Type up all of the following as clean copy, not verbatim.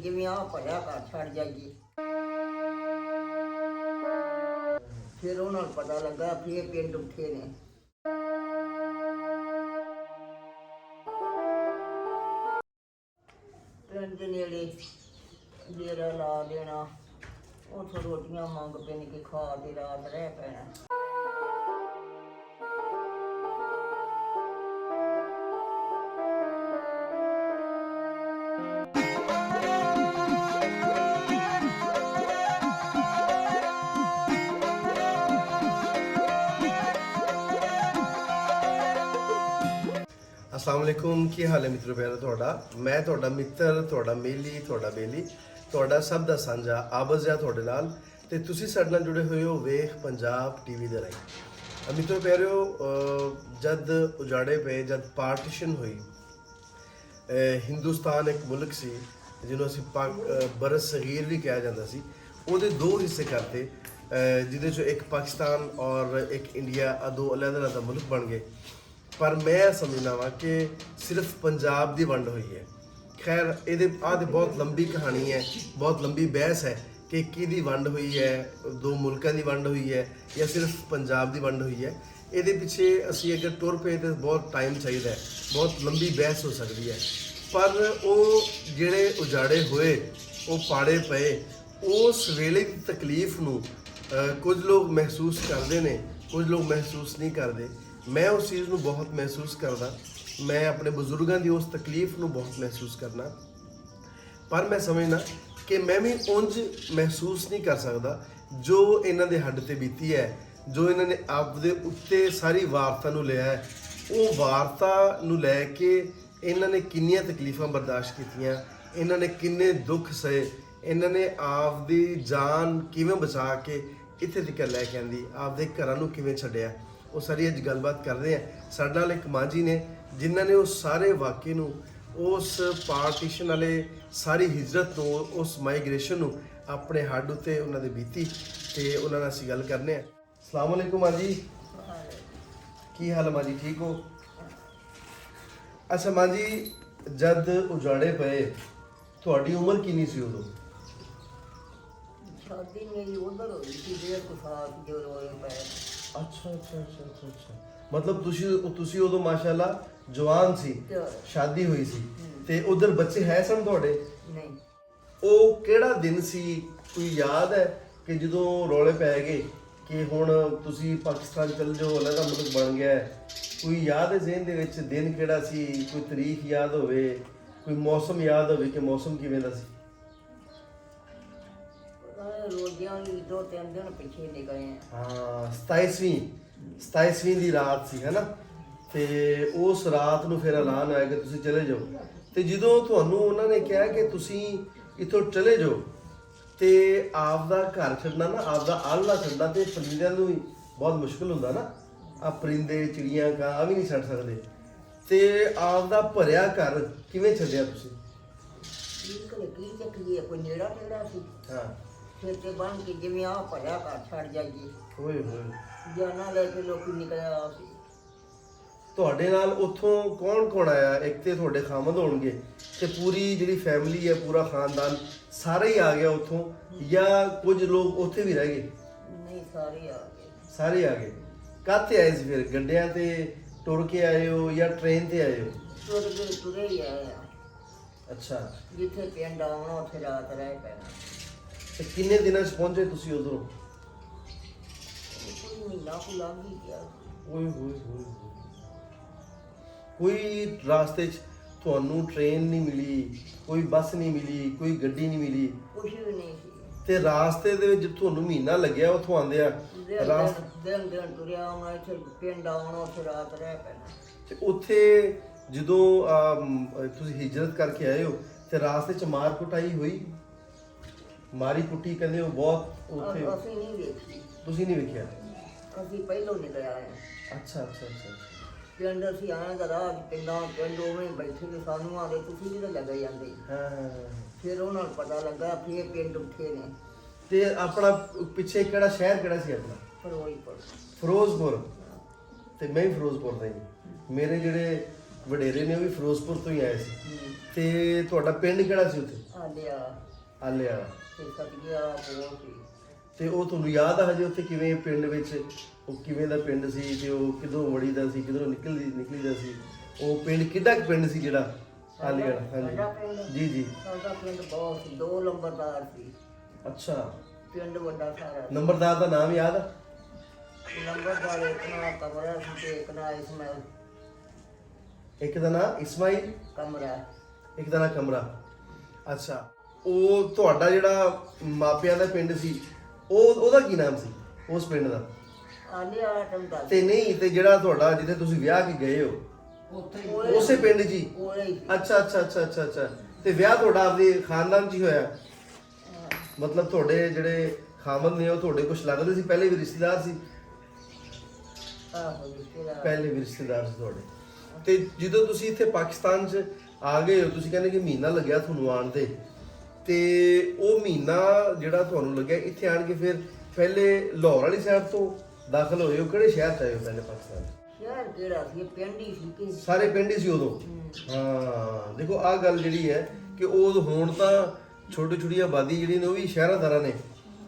ਜਿਵੇਂ ਆ ਭਰਿਆ ਘਰ ਛੱਡ ਜਾਈਏ। ਫਿਰ ਉਹਨਾਂ ਨੂੰ ਪਤਾ ਲੱਗਾ ਵੀ ਇਹ ਪਿੰਡ ਉੱਠੇ ਨੇ। ਪਿੰਡ ਦੇ ਨੇੜੇ ਡੇਰਾ ਲਾ ਦੇਣਾ, ਉੱਥੋਂ ਰੋਟੀਆਂ ਮੰਗ ਪੈਣ ਕੇ ਖਾ ਕੇ ਰਾਤ ਰਹਿ ਪੈਣਾ। अस्सलाम वालेकुम, की हाल है मित्रों प्यारा ਤੁਹਾਡਾ। मैं ਤੁਹਾਡਾ ਮਿੱਤਰ, ਤੁਹਾਡਾ ਮੇਲੀ, ਤੁਹਾਡਾ ਬੇਲੀ, ਤੁਹਾਡਾ ਸਭ ਦਾ ਸਾਂਝਾ ਆਬਜ਼ ਆ ਤੁਹਾਡੇ ਨਾਲ ਤੇ ਤੁਸੀਂ ਸਾਡੇ ਨਾਲ ਜੁੜੇ ਹੋਏ ਹੋ ਵੇਖ ਪੰਜਾਬ ਟੀਵੀ ਦੇ ਰਾਹੀਂ। ਮਿੱਤਰੋ ਪਿਆਰਿਓ, ਜਦ ਉਜਾੜੇ ਪਏ, ਜਦ ਪਾਰਟੀਸ਼ਨ ਹੋਈ, ਹਿੰਦੁਸਤਾਨ ਇੱਕ ਮੁਲਕ ਸੀ ਜਿਹਨੂੰ ਅਸੀਂ ਬਰਸ ਸਗੀਰ ਵੀ ਕਿਹਾ ਜਾਂਦਾ ਸੀ। ਉਹਦੇ ਦੋ ਹਿੱਸੇ ਕਰਤੇ, ਜਿਹਦੇ ਚੋਂ ਇੱਕ ਪਾਕਿਸਤਾਨ ਔਰ ਇੱਕ ਇੰਡੀਆ, ਦੋ ਅਲੱਗ-ਅਲੱਗ ਮੁਲਕ ਬਣ ਗਏ। पर मैं समझना वा कि सिर्फ पंजाब की वंड हुई है। खैर ये बहुत लंबी कहानी है, बहुत लंबी बहस है कि की वंड हुई है, दो मुल्कों की वंड हुई है या सिर्फ पंजाब की वंड हुई है। ये पिछे असी अगर टुर पे तो बहुत टाइम चाहिए, बहुत लंबी बहस हो सकती है। पर वो जिहड़े उजाड़े हुए, वो पाड़े पे, उस वेले की तकलीफ नूं कुछ लोग महसूस करते हैं, कुछ लोग महसूस नहीं करते। मैं उस चीज़ को बहुत महसूस करदा, मैं अपने बजुर्गों की उस तकलीफ को बहुत महसूस करना। पर मैं समझना कि मैं भी उंज महसूस नहीं कर सकता जो इन्हां दे हड्ड ते बीती है, जो इन्होंने आपदे उत्ते सारी वारता नूं लिया है। वो वारता नूं लैके इन्होंने किन्नियां तकलीफां बर्दाश्त कीतियां, इन्होंने किन्ने दुख सहे, इन्होंने आपदी जान किवें बचा के इत्थे तक लैके आंदी, आपदे घरां नूं किवें छड्डिया। वो सारी अज गलबात कर रहे हैं। साडे नाल एक मां जी ने जिन्होंने उस सारे वाक़े नूं, उस पार्टीशन वाले सारी हिजरत नूं, उस माइग्रेशन नूं अपने हड्ड उत्ते उन्हां दे बीती ते उन्हां नाल असीं गल करने आ। अस्सलाम वालेकुम मां जी, की हाल है मां जी, ठीक हो? अच्छा मां जी, जद उजाड़े पे तुहाडी उम्र किन्नी सी उदों? शादी मेरी उधर हुई थी, 1.5 साल जो रोए पे। अच्छा अच्छा अच्छा अच्छा अच्छा, मतलब ਤੁਸੀਂ ਉਦੋਂ ਮਾਸ਼ਾਅੱਲਾ ਜਵਾਨ ਸੀ, ਸ਼ਾਦੀ ਹੋਈ ਸੀ ਤੇ ਉਧਰ ਬੱਚੇ ਹੈ ਸਨ ਤੁਹਾਡੇ? ਨਹੀਂ। ਉਹ ਕਿਹੜਾ ਦਿਨ ਸੀ, ਕੋਈ ਯਾਦ ਹੈ ਕਿ ਜਦੋਂ ਰੌਲੇ ਪੈ ਗਏ ਕਿ ਹੁਣ ਤੁਸੀਂ ਪਾਕਿਸਤਾਨ ਚੱਲ ਜਾਓ, ਅਲੱਗ ਮੁਲਕ ਬਣ ਗਿਆ ਹੈ? ਕੋਈ ਯਾਦ ਹੈ ਜ਼ਿਹਨ ਦੇ ਵਿੱਚ ਦਿਨ ਕਿਹੜਾ ਸੀ? ਕੋਈ ਤਾਰੀਖ ਯਾਦ ਹੋਵੇ, ਕੋਈ ਮੌਸਮ ਯਾਦ ਹੋਵੇ ਕਿ ਮੌਸਮ ਕਿਵੇਂ ਦਾ ਸੀ? रोजियां भी 2-3 दिन पिछे निकले हैं। हाँ, 27ਵੀਂ ਦੀ ਰਾਤ ਸੀ, ਹੈ ਨਾ? ਤੇ ਉਸ ਰਾਤ ਨੂੰ ਫਿਰ ਐਲਾਨ ਆਇਆ ਕਿ ਤੁਸੀਂ ਚਲੇ ਜਾਓ। ਤੇ ਜਦੋਂ ਤੁਹਾਨੂੰ ਉਹਨਾਂ ਨੇ ਕਿਹਾ ਕਿ ਤੁਸੀਂ ਇੱਥੋਂ ਚਲੇ ਜਾਓ ਤੇ ਆਪਦਾ ਘਰ ਛੱਡਣਾ ਨਾ, ਆਪਦਾ ਆਲ੍ਹਣਾ ਛੱਡਣਾ ਤੇ ਪਰਿੰਦਿਆਂ ਨੂੰ ਵੀ ਬਹੁਤ ਮੁਸ਼ਕਲ ਹੁੰਦਾ ਨਾ। ਆ ਪਰਿੰਦੇ, ਚਿੜੀਆਂ, ਕਾਂ ਆ ਵੀ ਨਹੀਂ ਛੱਡ ਸਕਦੇ। ਤੇ ਆਪਦਾ ਭਰਿਆ ਘਰ ਕਿਵੇਂ ਛੱਡਿਆ ਤੁਸੀਂ? ਕੀ ਚੱਕੀਏ, ਕੋਈ ਨੇੜਾ ਤੇੜਾ ਸੀ। ਹਾਂ, ਫਿਰ ਤੇ ਬਣ ਕੇ ਜਿਵੇਂ ਆ ਭਰਿਆ ਘਰ ਛੱਡ ਜਾਈਏ। ਹੋਏ ਹੋਏ, ਜਾਨਾ ਲੈ ਕੇ ਲੋਕੀ ਨਿਕਲਿਆ ਸੀ। ਤੁਹਾਡੇ ਨਾਲ ਉੱਥੋਂ ਕੌਣ ਕੌਣ ਆਇਆ? ਇੱਕ ਤੇ ਤੁਹਾਡੇ ਖਾਮਦ ਹੋਣਗੇ ਤੇ ਪੂਰੀ ਜਿਹੜੀ ਫੈਮਿਲੀ ਹੈ, ਪੂਰਾ ਖਾਨਦਾਨ ਸਾਰਾ ਹੀ ਆ ਗਿਆ ਉੱਥੋਂ, ਜਾਂ ਕੁਝ ਲੋਕ ਉੱਥੇ ਵੀ ਰਹਿ ਗਏ? ਨਹੀਂ, ਸਾਰੇ ਆ ਗਏ। ਸਾਰੇ ਆ ਗਏ। ਕਾਹਤੇ ਆਏ ਸੀ ਫਿਰ? ਗੱਡਿਆਂ ਤੇ ਟੁਰ ਕੇ ਆਏ ਹੋ ਜਾਂ ਟ੍ਰੇਨ ਤੇ ਆਏ ਹੋ? ਤੁਰੇ ਹੀ ਆਏ ਆ। ਅੱਛਾ, ਜਿੱਥੇ ਪਿੰਡ ਆਉਣਾ ਉੱਥੇ ਰਾਤ ਰਹਿ ਪੈਣਾ। ਤੇ ਕਿੰਨੇ ਦਿਨਾਂ 'ਚ ਪਹੁੰਚੇ ਤੁਸੀਂ ਉਧਰੋਂ? ਕੋਈ ਮਹੀਨਾ ਕੁ ਲੱਗ ਹੀ ਗਿਆ। ਓਏ ਹੋਏ ਹੋਏ, ਕੋਈ ਰਾਸਤੇ 'ਚ ਤੁਹਾਨੂੰ ਟ੍ਰੇਨ ਨਹੀਂ ਮਿਲੀ, ਕੋਈ ਬੱਸ ਨਹੀਂ ਮਿਲੀ, ਕੋਈ ਗੱਡੀ ਨਹੀਂ ਮਿਲੀ? ਕੁਛ ਵੀ ਨਹੀਂ ਸੀ। ਤੇ ਰਾਸਤੇ ਦੇ ਵਿੱਚ ਤੁਹਾਨੂੰ ਮਹੀਨਾ ਲੱਗਿਆ ਉੱਥੋਂ ਆਉਂਦੇ ਆ? ਦਿਨ ਤੁਰਿਆ ਆਉਣਾ, ਇੱਥੇ ਪਿੰਡ ਆਉਣਾ, ਉੱਥੇ ਰਾਤ ਰਹਿ ਪੈਣਾ। ਤੇ ਉੱਥੇ ਜਦੋਂ ਤੁਸੀਂ ਹਿਜਰਤ ਕਰਕੇ ਆਏ ਹੋ ਤੇ ਰਾਸਤੇ 'ਚ ਮਾਰ ਕੁਟਾਈ ਹੋਈ? ਮਾਰੀ ਕੁੱਟੀ ਕਹਿੰਦੇ ਹੋ ਬਹੁਤ ਉੱਥੇ? ਅਸੀਂ ਨਹੀਂ ਵੇਖੀ। ਤੁਸੀਂ ਨਹੀਂ ਵੇਖਿਆ? ਅਸੀਂ ਪਹਿਲੋਂ ਨਿਕਲ ਆਏ। ਅੱਛਾ ਅੱਛਾ ਅੱਛਾ। ਪਿੰਡ ਅਸੀਂ ਆਏ ਤਾਂ ਰਾਹ ਪਿੰਡ ਉਵੇਂ ਬੈਠੇ ਤੇ ਸਾਨੂੰ ਆਦੇ ਤੁਸੀਂ ਕਿਤੇ ਲੱਗੇ ਜਾਂਦੇ। ਹਾਂ, ਫਿਰ ਉਹਨਾਂ ਨੂੰ ਪਤਾ ਲੱਗਾ ਵੀ ਇਹ ਪਿੰਡ ਉੱਠੇ ਨੇ। ਤੇ ਆਪਣਾ ਪਿੱਛੇ ਕਿਹੜਾ ਸ਼ਹਿਰ ਕਿਹੜਾ ਸੀ ਆਪਣਾ? ਫਿਰੋਜ਼ਪੁਰ। ਫਿਰੋਜ਼ਪੁਰ। ਤੇ ਮੈਂ ਵੀ ਫਿਰੋਜ਼ਪੁਰ ਦਾ ਹੀ। ਮੇਰੇ ਜਿਹੜੇ ਵਡੇਰੇ ਨੇ ਉਹ ਵੀ ਫਿਰੋਜ਼ਪੁਰ ਤੋਂ ਹੀ ਆਏ ਸੀ। ਤੇ ਤੁਹਾਡਾ ਪਿੰਡ ਕਿਹੜਾ ਸੀ ਉੱਥੇ? ਆਲਿਆ ਆਲੇ ਵਾਲਾ। ਤੇ ਸਤਿਆ ਕੋਲ ਸੀ। ਤੇ ਉਹ ਤੁਹਾਨੂੰ ਯਾਦ ਆ ਹਜੇ ਉੱਥੇ ਕਿਵੇਂ ਪਿੰਡ ਵਿੱਚ ਉਹ ਕਿਵੇਂ ਦਾ ਪਿੰਡ ਸੀ ਤੇ ਉਹ ਕਿਦੋਂ ਵੜੀਦਾ ਸੀ, ਕਿਧਰੋਂ ਨਿਕਲੀਦਾ ਸੀ? ਉਹ ਪਿੰਡ ਕਿੱਡਾ ਕੁ ਪਿੰਡ ਸੀ ਜਿਹੜਾ ਆਲੇ ਵਾਲਾ? ਸਾਡਾ ਪਿੰਡ? ਹਾਂਜੀ ਜੀ ਜੀ। ਸਾਡਾ ਪਿੰਡ ਬਹੁਤ ਸੀ, 2 ਲੰਬਰਦਾਰ ਸੀ। ਅੱਛਾ, ਪਿੰਡ ਵੱਡਾ ਸਾਰਾ ਸੀ। ਨੰਬਰਦਾਰ ਦਾ ਨਾਮ ਯਾਦ ਆ? ਨੰਬਰਦਾਰ ਇੱਕ ਨਾ ਕਮਰਾ ਸੀ ਤੇ ਇੱਕ ਨਾ ਇਸਮਾਇਲ ਇੱਕ ਦਾ ਨਾਂ ਇਸਮਾਈਲ, ਕਮਰਾ। ਇੱਕ ਦਾ ਨਾਂ ਕਮਰਾ। ਅੱਛਾ, ਉਹ ਤੁਹਾਡਾ ਜਿਹੜਾ ਮਾਪਿਆਂ ਦਾ ਪਿੰਡ ਸੀ ਉਹਦਾ ਕੀ ਨਾਮ ਸੀ ਉਸ ਪਿੰਡ ਦਾ? ਆਲਿਆ ਟੰਦਾ ਤੇ ਨਹੀਂ, ਤੇ ਜਿਹੜਾ ਤੁਹਾਡਾ ਜਿੱਥੇ ਤੁਸੀਂ ਵਿਆਹ ਕੇ ਗਏ ਹੋ ਉਸੇ ਪਿੰਡ ਜੀ? ਕੋਲੇ ਹੀ ਸੀ। ਅੱਛਾ ਅੱਛਾ ਅੱਛਾ ਅੱਛਾ ਅੱਛਾ। ਤੇ ਵਿਆਹ ਤੁਹਾਡਾ ਆਪਦੇ ਖਾਨਦਾਨ 'ਚ ਹੀ ਹੋਇਆ? ਮਤਲਬ ਤੁਹਾਡੇ ਜਿਹੜੇ ਖਾਮਦ ਨੇ ਉਹ ਤੁਹਾਡੇ ਕੁਝ ਲੱਗਦੇ ਸੀ, ਪਹਿਲੇ ਵੀ ਰਿਸ਼ਤੇਦਾਰ ਸੀ? ਆਹੋ ਰਿਸ਼ਤੇਦਾਰ। ਪਹਿਲੇ ਵੀ ਰਿਸ਼ਤੇਦਾਰ ਸੀ ਤੁਹਾਡੇ। ਤੇ ਜਦੋਂ ਤੁਸੀਂ ਇੱਥੇ ਪਾਕਿਸਤਾਨ 'ਚ ਆ ਗਏ ਹੋ, ਤੁਸੀਂ ਕਹਿੰਦੇ ਕਿ ਮਹੀਨਾ ਲੱਗਿਆ ਤੁਹਾਨੂੰ ਆਉਣ ਤੇ ਉਹ ਮਹੀਨਾ ਜਿਹੜਾ ਤੁਹਾਨੂੰ ਲੱਗਿਆ ਇੱਥੇ ਆਣ ਕੇ, ਫਿਰ ਪਹਿਲੇ ਲਾਹੌਰ ਵਾਲੀ ਸਾਈਡ ਤੋਂ ਦਾਖਲ ਹੋਏ ਹੋ? ਕਿਹੜੇ ਸ਼ਹਿਰ 'ਚ ਆਏ ਹੋ ਪਹਿਲੇ ਪਾਕਿਸਤਾਨ 'ਚ? ਸ਼ਹਿਰ ਕਿਹੜਾ ਸੀ? ਪਿੰਡ ਹੀ ਸੀ ਕਿ ਸਾਰੇ ਪਿੰਡ ਹੀ ਸੀ ਉਦੋਂ? ਹਾਂ, ਦੇਖੋ ਆਹ ਗੱਲ ਜਿਹੜੀ ਹੈ ਕਿ ਉਹ ਹੁਣ ਤਾਂ ਛੋਟੀ ਆਬਾਦੀ ਜਿਹੜੀ ਨੇ ਉਹ ਵੀ ਸ਼ਹਿਰਾਂਦਾਰਾਂ ਨੇ,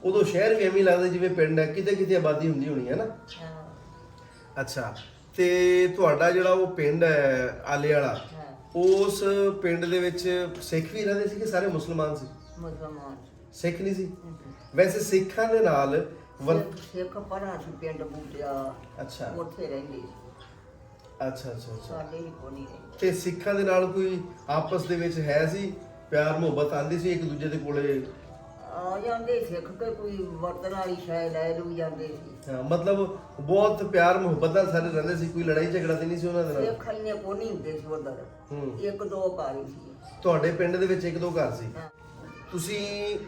ਉਦੋਂ ਸ਼ਹਿਰ ਵੀ ਐਵੇਂ ਹੀ ਲੱਗਦਾ ਜਿਵੇਂ ਪਿੰਡ ਹੈ, ਕਿਤੇ ਕਿਤੇ ਆਬਾਦੀ ਹੁੰਦੀ ਹੋਣੀ ਹੈ ਨਾ? ਹਾਂ। ਅੱਛਾ, ਤੇ ਤੁਹਾਡਾ ਜਿਹੜਾ ਉਹ ਪਿੰਡ ਹੈ ਆਲੇ ਵਾਲਾ, ਹਾਂ, ਉਸ ਪਿੰਡ ਦੇ ਵਿੱਚ ਸਿੱਖ ਵੀ ਰਹਿੰਦੇ ਸੀ ਕਿ ਸਾਰੇ ਮੁਸਲਮਾਨ ਸੀ? ਮੁਸਲਮਾਨ। ਸਿੱਖ ਨਹੀਂ ਸੀ? ਵੈਸੇ ਸਿੱਖਾਂ ਦੇ ਨਾਲ ਸਿੱਖ ਪਰਾਂ ਸੀ ਪਿੰਡ ਬੂਟਿਆ, ਅੱਛਾ ਉੱਥੇ ਰਹਿੰਦੇ ਸੀ। ਅੱਛਾ ਅੱਛਾ ਅੱਛਾ। ਸਾਡੇ ਹੀ ਕੋਈ ਨਹੀਂ। ਤੇ ਸਿੱਖਾਂ ਦੇ ਨਾਲ ਕੋਈ ਆਪਸ ਦੇ ਵਿੱਚ ਹੈ ਸੀ, ਪਿਆਰ ਮੁਹੱਬਤ ਆਂਦੀ ਸੀ ਇੱਕ ਦੂਜੇ ਦੇ ਕੋਲੇ? ਆ ਜਾਂਦੇ ਸਿੱਖ ਕੇ ਕੋਈ ਵਰਤਣ ਵਾਲੀ ਸ਼ੈ ਲੈ ਲੂ ਜਾਂਦੇ ਸੀ। ਹਾਂ, ਮਤਲਬ ਬਹੁਤ ਪਿਆਰ ਮੁਹੱਬਤ ਨਾਲ ਸਾਰੇ ਰਹਿੰਦੇ ਸੀ, ਕੋਈ ਲੜਾਈ ਝਗੜਾ ਤੇ ਨਹੀਂ ਸੀ ਉਹਨਾਂ ਦੇ ਨਾਲ? ਸਿੱਖ ਇੰਨੇ ਕੋ ਨਹੀਂ ਹੁੰਦੇ ਸੀ ਉਧਰ, ਹੂੰ। 1-2 ਘਰ ਹੀ ਸੀ। ਤੁਹਾਡੇ ਪਿੰਡ ਦੇ ਵਿੱਚ 1-2 ਘਰ ਸੀ? ਹਾਂ। ਤੁਸੀਂ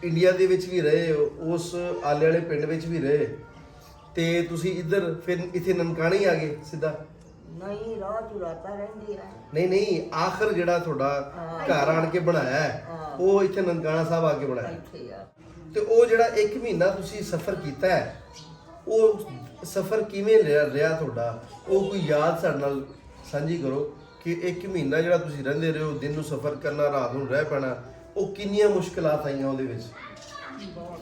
ਇੰਡੀਆ ਦੇ ਵਿੱਚ ਵੀ ਰਹੇ ਹੋ, ਉਸ ਆਲੇ ਵਾਲੇ ਪਿੰਡ ਵਿੱਚ ਵੀ ਰਹੇ, ਤੇ ਤੁਸੀਂ ਇੱਧਰ ਫਿਰ ਇੱਥੇ ਨਨਕਾਣੇ ਹੀ ਆ ਗਏ ਸਿੱਧਾ? ਨਹੀਂ, ਰਾਹ ਚੁਰਾਤਾ ਰਹਿੰਦੇ ਆ। ਨਹੀਂ ਨਹੀਂ, ਆਖਰ ਜਿਹੜਾ ਤੁਹਾਡਾ ਹਾਂ। ਘਰ ਆਣ ਕੇ ਬਣਾਇਆ ਹੈ ਹਾਂ। ਉਹ ਇੱਥੇ ਨਨਕਾਣਾ ਸਾਹਿਬ ਆ ਕੇ ਬਣਾਇਆ? ਇੱਥੇ ਆ। ਤੇ ਉਹ ਜਿਹੜਾ 1 ਮਹੀਨਾ ਤੁਸੀਂ ਸਫ਼ਰ ਕੀਤਾ ਹੈ, ਉਹ ਸਫ਼ਰ ਕਿਵੇਂ ਰਿਹਾ ਤੁਹਾਡਾ? ਉਹ ਕੋਈ ਯਾਦ ਸਾਡੇ ਨਾਲ ਸਾਂਝੀ ਕਰੋ ਕਿ 1 ਮਹੀਨਾ ਜਿਹੜਾ ਤੁਸੀਂ ਰਹਿੰਦੇ ਰਹੇ ਹੋ, ਦਿਨ ਨੂੰ ਸਫ਼ਰ ਕਰਨਾ, ਰਾਤ ਨੂੰ ਰਹਿ ਪੈਣਾ, ਉਹ ਕਿੰਨੀਆਂ ਮੁਸ਼ਕਲਾਂ ਆਈਆਂ ਉਹਦੇ ਵਿੱਚ? ਬਹੁਤ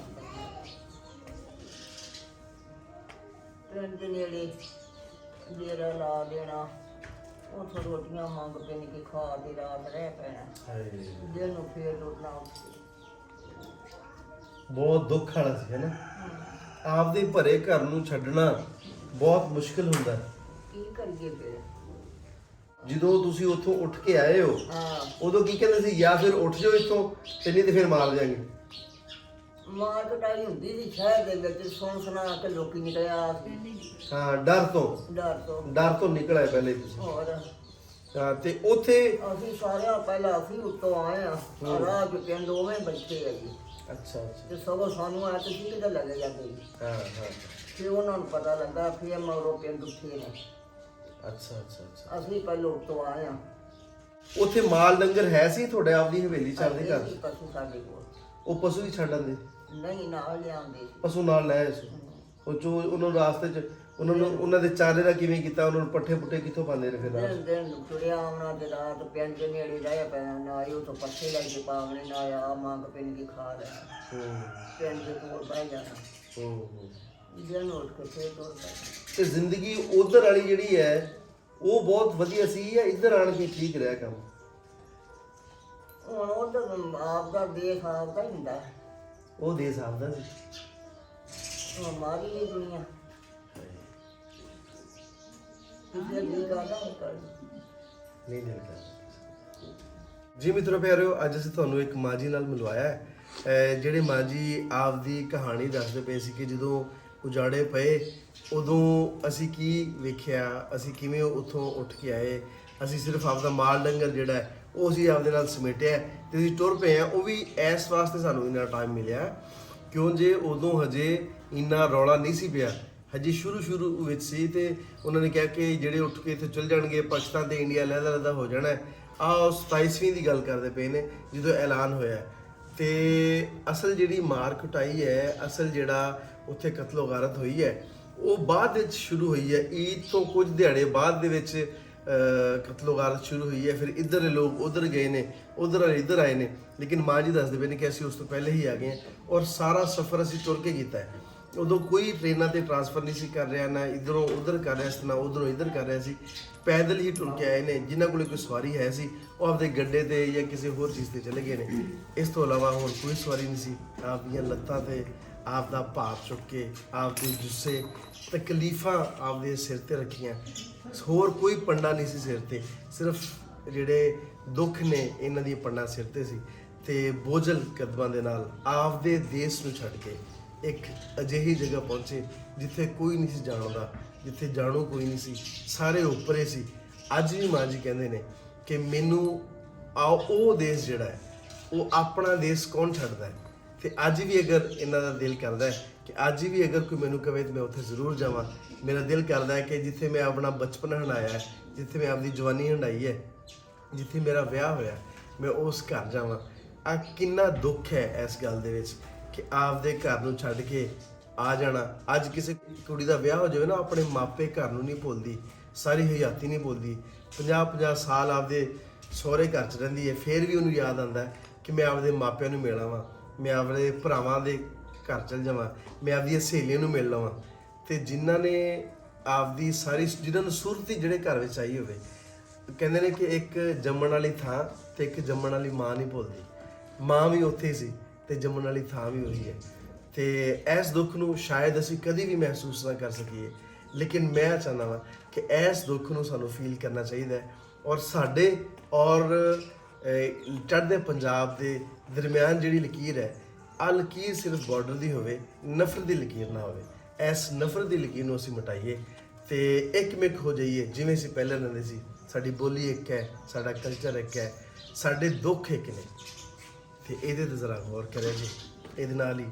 ਪਿੰਡ ਦੇ ਨੇੜੇ ਡੇਰਾ ਲਾ ਦੇਣਾ, ਉੱਥੋਂ ਰੋਟੀਆਂ ਮੰਗ ਪੈਣ ਕੇ ਖਾ ਕੇ ਰਾਤ ਰਹਿ ਪੈਣਾ, ਦਿਨ ਨੂੰ ਫੇਰ ਉੱਠਣਾ ਉੱਥੇ। ਬਹੁਤ ਦੁੱਖ ਵਾਲਾ ਸੀ, ਹੈ ਨਾ? ਆਪਦੇ ਭਰੇ ਘਰ ਨੂੰ ਛੱਡਣਾ ਬਹੁਤ ਮੁਸ਼ਕਲ ਹੁੰਦਾ। ਕੀ ਕਰੀਏ ਫਿਰ? ਜਦੋਂ ਤੁਸੀਂ ਉੱਥੋਂ ਉੱਠ ਕੇ ਆਏ ਹੋ ਹਾਂ, ਉਦੋਂ ਕੀ ਕਹਿੰਦੇ ਸੀ? ਜਾਂ ਫਿਰ ਉੱਠ ਜਾਓ ਇੱਥੋਂ ਤੇ ਨਹੀਂ ਤੇ ਫਿਰ ਮਾਰ ਦਿਆਂਗੇ? ਮਾਰ ਕਟਾਈ ਹੁੰਦੀ ਸੀ ਸ਼ਹਿਰ ਦੇ ਵਿੱਚ, ਸੁਣ ਸੁਣਾ ਕੇ ਲੋਕੀ ਨਿਕਲਿਆ ਸੀ। ਹਾਂ, ਡਰ ਤੋਂ ਡਰ ਤੋਂ ਨਿਕਲ ਆਏ ਪਹਿਲੇ ਤੁਸੀਂ। ਹੋਰ ਹਾਂ, ਤੇ ਉੱਥੇ ਅਸੀਂ ਸਾਰਿਆਂ ਪਹਿਲਾਂ ਅਸੀਂ ਉੱਤੋਂ ਆਏ ਆ, ਰਾਹ ਚ ਪਿੰਡ ਉਵੇਂ ਬੈਠੇ ਆ ਜੀ। ਅੱਛਾ ਅੱਛਾ। ਤੇ ਸਗੋਂ ਸਾਨੂੰ ਆ ਤੁਸੀਂ ਕਿੱਧਰ ਲੱਗੇ ਜਾਂਦੇ ਜੀ। ਹਾਂ ਹਾਂ। ਫਿਰ ਉਹਨਾਂ ਨੂੰ ਪਤਾ ਲੱਗਾ, ਫਿਰ ਮਗਰੋਂ ਪਿੰਡ ਉੱਠੇ ਨੇ। ਅੱਛਾ ਅੱਛਾ ਅੱਛਾ। ਅਸੀਂ ਪਹਿਲਾਂ ਉੱਤੋਂ ਆਏ ਆ। ਉੱਥੇ ਮਾਲ ਡੰਗਰ ਹੈ ਸੀ ਤੁਹਾਡੇ ਆਪਦੀ ਹਵੇਲੀ ਚੱਲਦੇ ਘਰ? ਸੀ ਪਸ਼ੂ ਸਾਡੇ ਕੋਲ। ਉਹ ਪਸ਼ੂ ਵੀ ਛੱਡ ਆਂਦੇ? ਨਹੀਂ, ਨਾਲ ਲਿਆਉਂਦੇ ਸੀ। ਪਸ਼ੂ ਨਾਲ ਲੈ ਆਏ ਸੀ? ਉਹ ਜੋ ਉਹਨਾਂ ਨੂੰ ਰਾਸਤੇ 'ਚ ਉਹਨਾਂ ਦੇ ਚਾਰੇ ਦਾ ਕਿਵੇਂ ਕੀਤਾ? ਉਹਨਾਂ ਨੂੰ ਪੱਠੇ ਪੁੱਠੇ ਕਿੱਥੋਂ ਪਾਉਂਦੇ ਰਹੇ ਫਿਰ? ਦਿਨ ਤੁਰਿਆ ਉਹਨਾਂ ਦੇ ਰਾਤ ਪਿੰਡ ਦੇ ਨੇੜੇ ਰਹਿ ਪੈਣਾ, ਨਾ ਆਇਓ ਤਾਂ ਪੱਠੇ ਲੈ ਕੇ ਪਾਵਣੇ, ਨਾ ਆ ਮੰਗ ਪਿੰਡ ਕੇ ਖਾ ਲੈਣਾ, ਪਿੰਡ ਦੇ ਕੋਲ ਬਹਿ ਜਾਣਾ, ਦਿਨ ਉੱਠ ਕੇ ਫੇਰ ਤੁਰ ਪੈਣਾ। ਤੇ ਜ਼ਿੰਦਗੀ ਉਧਰ ਵਾਲੀ ਜਿਹੜੀ ਹੈ ਉਹ ਬਹੁਤ ਵਧੀਆ ਸੀ ਜਾਂ ਇੱਧਰ ਆਣ ਕੇ ਠੀਕ ਰਿਹਾ ਕੰਮ? ਹੁਣ ਉਧਰ ਆਪਦਾ ਦੇਖ ਆਪਦਾ ਹੀ ਹੁੰਦਾ, ਉਹ ਦੇਸ਼ ਆਪਦਾ ਸੀ, ਹੁਣ ਮਾਰੀ ਨਹੀਂ ਦੁਨੀਆ। ਕਿਸੇ ਦੀ ਗੱਲ ਨਹੀਂ ਕਰਨੀ। ਨਹੀਂ ਦਿਲ ਕਰਦਾ। ਜੀ ਮਿੱਤਰੋ ਪਿਆਰਿਓ, ਅੱਜ ਅਸੀਂ ਤੁਹਾਨੂੰ ਇੱਕ ਮਾਂ ਜੀ ਨਾਲ ਮਿਲਵਾਇਆ ਹੈ, ਜਿਹੜੇ ਮਾਂ ਜੀ ਆਪਦੀ ਕਹਾਣੀ ਦੱਸਦੇ ਪਏ ਸੀ ਕਿ ਜਦੋਂ ਉਜਾੜੇ ਪਏ ਉਦੋਂ ਅਸੀਂ ਕੀ ਵੇਖਿਆ, ਅਸੀਂ ਕਿਵੇਂ ਉੱਥੋਂ ਉੱਠ ਕੇ ਆਏ। ਅਸੀਂ ਸਿਰਫ ਆਪਦਾ ਮਾਲ ਡੰਗਰ ਜਿਹੜਾ ਹੈ ਉਹ ਅਸੀਂ ਆਪਦੇ ਨਾਲ ਸਮੇਟਿਆ ਤੇ ਅਸੀਂ ਟੁਰ ਪਏ ਆ। ਉਹ ਵੀ ਇਸ ਵਾਸਤੇ ਸਾਨੂੰ ਇੰਨਾ ਟਾਈਮ ਮਿਲਿਆ ਕਿਉਂ ਜੇ ਉਦੋਂ ਹਜੇ ਇੰਨਾ ਰੌਲਾ ਨਹੀਂ ਸੀ ਪਿਆ, ਹਜੇ ਸ਼ੁਰੂ ਵਿੱਚ ਸੀ। ਤੇ ਉਹਨਾਂ ਨੇ ਕਿਹਾ ਕਿ ਜਿਹੜੇ ਉੱਠ ਕੇ ਇੱਥੇ ਚਲ ਜਾਣਗੇ ਪਾਕਿਸਤਾਨ ਤੇ ਇੰਡੀਆ ਲਹਿਦਾ ਹੋ ਜਾਣਾ। ਆਹ 27ਵੀਂ ਦੀ ਗੱਲ ਕਰਦੇ ਪਏ ਨੇ ਜਦੋਂ ਐਲਾਨ ਹੋਇਆ। ਤੇ ਅਸਲ ਜਿਹੜੀ ਮਾਰ ਕੁਟਾਈ ਹੈ, ਅਸਲ ਜਿਹੜਾ ਉੱਥੇ ਕਤਲੋ ਗਾਰਤ ਹੋਈ ਹੈ, ਉਹ ਬਾਅਦ ਵਿੱਚ ਸ਼ੁਰੂ ਹੋਈ ਹੈ। ਈਦ ਤੋਂ ਕੁਝ ਦਿਹਾੜੇ ਬਾਅਦ ਦੇ ਵਿੱਚ ਕਤਲੋ ਗਾਰਤ ਸ਼ੁਰੂ ਹੋਈ ਹੈ, ਫਿਰ ਇੱਧਰ ਦੇ ਲੋਕ ਉਧਰ ਗਏ ਨੇ, ਉਧਰ ਵਾਲੇ ਇੱਧਰ ਆਏ ਨੇ, ਲੇਕਿਨ ਮਾਂ ਜੀ ਦੱਸਦੇ ਪਏ ਨੇ ਕਿ ਅਸੀਂ ਉਸ ਤੋਂ ਪਹਿਲੇ ਹੀ ਆ ਗਏ ਹਾਂ ਔਰ ਸਾਰਾ ਸਫ਼ਰ ਅਸੀਂ ਤੁਰ ਕੇ ਕੀਤਾ ਹੈ। ਉਦੋਂ ਕੋਈ ਟ੍ਰੇਨਾਂ ਤੇ ਟਰਾਂਸਫਰ ਨਹੀਂ ਸੀ ਕਰ ਰਿਹਾ, ਨਾ ਇੱਧਰੋਂ ਉਧਰ ਕਰ ਰਿਹਾ ਸੀ, ਨਾ ਉਧਰੋਂ ਇੱਧਰ ਕਰ ਰਿਹਾ ਸੀ, ਪੈਦਲ ਹੀ ਟੁਰ ਕੇ ਆਏ ਨੇ। ਜਿਨ੍ਹਾਂ ਕੋਲ ਕੋਈ ਸਵਾਰੀ ਹੈ ਸੀ ਉਹ ਆਪਦੇ ਗੱਡੇ ਤੇ ਜਾਂ ਕਿਸੇ ਹੋਰ ਚੀਜ਼ ਤੇ ਚਲੇ ਗਏ ਨੇ। ਇਸ ਤੋਂ ਇਲਾਵਾ ਹੋਰ ਕੋਈ ਸਵਾਰੀ ਨਹੀਂ ਸੀ। ਆਪ ਦੀਆਂ ਲੱਤਾਂ ਤੇ ਆਪ ਦਾ ਭਾਰ ਚੁੱਕ ਕੇ, ਆਪ ਦੇ ਜੁੱਸੇ ਤਕਲੀਫਾਂ ਆਪਦੇ ਸਿਰ ਤੇ ਰੱਖੀਆਂ, ਹੋਰ ਕੋਈ ਪੰਡਾ ਨਹੀਂ ਸੀ ਸਿਰ ਤੇ, ਸਿਰਫ ਜਿਹੜੇ ਦੁੱਖ ਨੇ ਇਹਨਾਂ ਦੀਆਂ ਪੰਡਾਂ ਸਿਰ ਤੇ ਸੀ। ਤੇ ਬੋਝਲ ਕਦਮਾਂ ਦੇ ਨਾਲ ਆਪਦੇ ਦੇਸ਼ ਨੂੰ ਛੱਡ ਕੇ ਇੱਕ ਅਜਿਹੀ ਜਗ੍ਹਾ ਪਹੁੰਚੇ ਜਿੱਥੇ ਕੋਈ ਨਹੀਂ ਸੀ ਜਾਣਦਾ, ਜਿੱਥੇ ਜਾਣੂ ਕੋਈ ਨਹੀਂ ਸੀ, ਸਾਰੇ ਉੱਪਰੇ ਸੀ। ਅੱਜ ਵੀ ਮਾਂ ਜੀ ਕਹਿੰਦੇ ਨੇ ਕਿ ਮੈਨੂੰ ਉਹ ਦੇਸ਼ ਜਿਹੜਾ ਹੈ, ਉਹ ਆਪਣਾ ਦੇਸ਼ ਕੌਣ ਛੱਡਦਾ ਹੈ। ਤੇ ਅੱਜ ਵੀ ਅਗਰ ਇਹਨਾਂ ਦਾ ਦਿਲ ਕਰਦਾ ਹੈ ਕਿ ਅੱਜ ਵੀ ਅਗਰ ਕੋਈ ਮੈਨੂੰ ਕਵੇ ਤਾਂ ਮੈਂ ਉੱਥੇ ਜ਼ਰੂਰ ਜਾਵਾਂ। ਮੇਰਾ ਦਿਲ ਕਰਦਾ ਹੈ ਕਿ ਜਿੱਥੇ ਮੈਂ ਆਪਣਾ ਬਚਪਨ ਹੰਡਾਇਆ ਹੈ, ਜਿੱਥੇ ਮੈਂ ਆਪਣੀ ਜਵਾਨੀ ਹੰਡਾਈ ਹੈ, ਜਿੱਥੇ ਮੇਰਾ ਵਿਆਹ ਹੋਇਆ, ਮੈਂ ਉਸ ਘਰ ਜਾਵਾਂ। ਆ ਕਿੰਨਾ ਦੁੱਖ ਹੈ ਇਸ ਗੱਲ ਦੇ ਵਿੱਚ ਕਿ ਆਪਦੇ ਘਰ ਨੂੰ ਛੱਡ ਕੇ ਆ ਜਾਣਾ। ਅੱਜ ਕਿਸੇ ਕੁੜੀ ਦਾ ਵਿਆਹ ਹੋ ਜਾਵੇ ਨਾ, ਆਪਣੇ ਮਾਪੇ ਘਰ ਨੂੰ ਨਹੀਂ ਭੁੱਲਦੀ, ਸਾਰੀ ਹਯਾਤੀ ਨਹੀਂ ਭੁੱਲਦੀ। 50-50 ਸਾਲ ਆਪਦੇ ਸਹੁਰੇ ਘਰ 'ਚ ਰਹਿੰਦੀ ਹੈ, ਫਿਰ ਵੀ ਉਹਨੂੰ ਯਾਦ ਆਉਂਦਾ ਕਿ ਮੈਂ ਆਪਦੇ ਮਾਪਿਆਂ ਨੂੰ ਮਿਲ ਆਵਾਂ, ਮੈਂ ਆਪਣੇ ਭਰਾਵਾਂ ਦੇ ਘਰ ਚਲ ਜਾਵਾਂ, ਮੈਂ ਆਪਦੀਆਂ ਸਹੇਲੀਆਂ ਨੂੰ ਮਿਲ ਲਵਾਂ। ਤੇ ਜਿਨ੍ਹਾਂ ਨੇ ਆਪਦੀ ਸਾਰੀ, ਜਿਨ੍ਹਾਂ ਨੂੰ ਸੂਰਤ ਹੀ ਜਿਹੜੇ ਘਰ ਵਿੱਚ ਆਈ ਹੋਵੇ, ਕਹਿੰਦੇ ਨੇ ਕਿ ਇੱਕ ਜੰਮਣ ਵਾਲੀ ਥਾਂ ਤੇ ਇੱਕ ਜੰਮਣ ਵਾਲੀ ਮਾਂ ਨਹੀਂ ਭੁੱਲਦੀ। ਮਾਂ ਵੀ ਉੱਥੇ ਸੀ ਤੇ ਜੰਮਣ ਵਾਲੀ ਥਾਂ ਵੀ ਉਹੀ ਹੈ। ਤੇ ਇਸ ਦੁੱਖ ਨੂੰ ਸ਼ਾਇਦ ਅਸੀਂ ਕਦੀ ਵੀ ਮਹਿਸੂਸ ਨਾ ਕਰ ਸਕੀਏ, ਲੇਕਿਨ ਮੈਂ ਚਾਹੁੰਦਾ ਹਾਂ ਕਿ ਇਸ ਦੁੱਖ ਨੂੰ ਸਾਨੂੰ ਫੀਲ ਕਰਨਾ ਚਾਹੀਦਾ ਹੈ। ਔਰ ਸਾਡੇ ਔਰ ਚੜ੍ਹਦੇ ਪੰਜਾਬ ਦੇ ਦਰਮਿਆਨ ਜਿਹੜੀ ਲਕੀਰ ਹੈ, ਆਹ ਲਕੀਰ ਸਿਰਫ ਬਾਰਡਰ ਦੀ ਹੋਵੇ, ਨਫ਼ਰਤ ਦੀ ਲਕੀਰ ਨਾ ਹੋਵੇ। ਇਸ ਨਫ਼ਰਤ ਦੀ ਲਕੀਰ ਨੂੰ ਅਸੀਂ ਮਿਟਾਈਏ ਤੇ ਇੱਕਮਿਕ ਹੋ ਜਾਈਏ ਜਿਵੇਂ ਅਸੀਂ ਪਹਿਲਾਂ ਰਹਿੰਦੇ ਸੀ। ਸਾਡੀ ਬੋਲੀ ਇੱਕ ਹੈ, ਸਾਡਾ ਕਲਚਰ ਇੱਕ ਹੈ, ਸਾਡੇ ਦੁੱਖ ਇੱਕ ਨੇ। ਤੇ ਇਹਦੇ ਤੇ ਜ਼ਰਾ ਗੌਰ ਕਰਿਆ ਜੀ। ਇਹਦੇ ਨਾਲ ਹੀ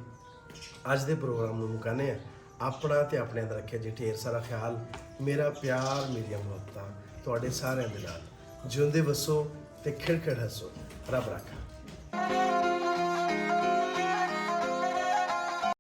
ਅੱਜ ਦੇ ਪ੍ਰੋਗਰਾਮ ਨੂੰ ਮੁਕਾਉਂਦੇ ਹਾਂ। ਆਪਣਾ ਤੇ ਆਪਣਿਆਂ ਦਾ ਰੱਖਿਆ ਜੀ ਢੇਰ ਸਾਰਾ ਖਿਆਲ। ਮੇਰਾ ਪਿਆਰ, ਮੇਰੀਆਂ ਮੁਹੱਬਤਾਂ ਤੁਹਾਡੇ ਸਾਰਿਆਂ ਦੇ ਨਾਲ। ਜਿਉਂਦੇ ਵਸੋ ਤੇ ਖਿੜਖਿੜ ਹੱਸੋ। ਰੱਬ ਰਾਖਾ।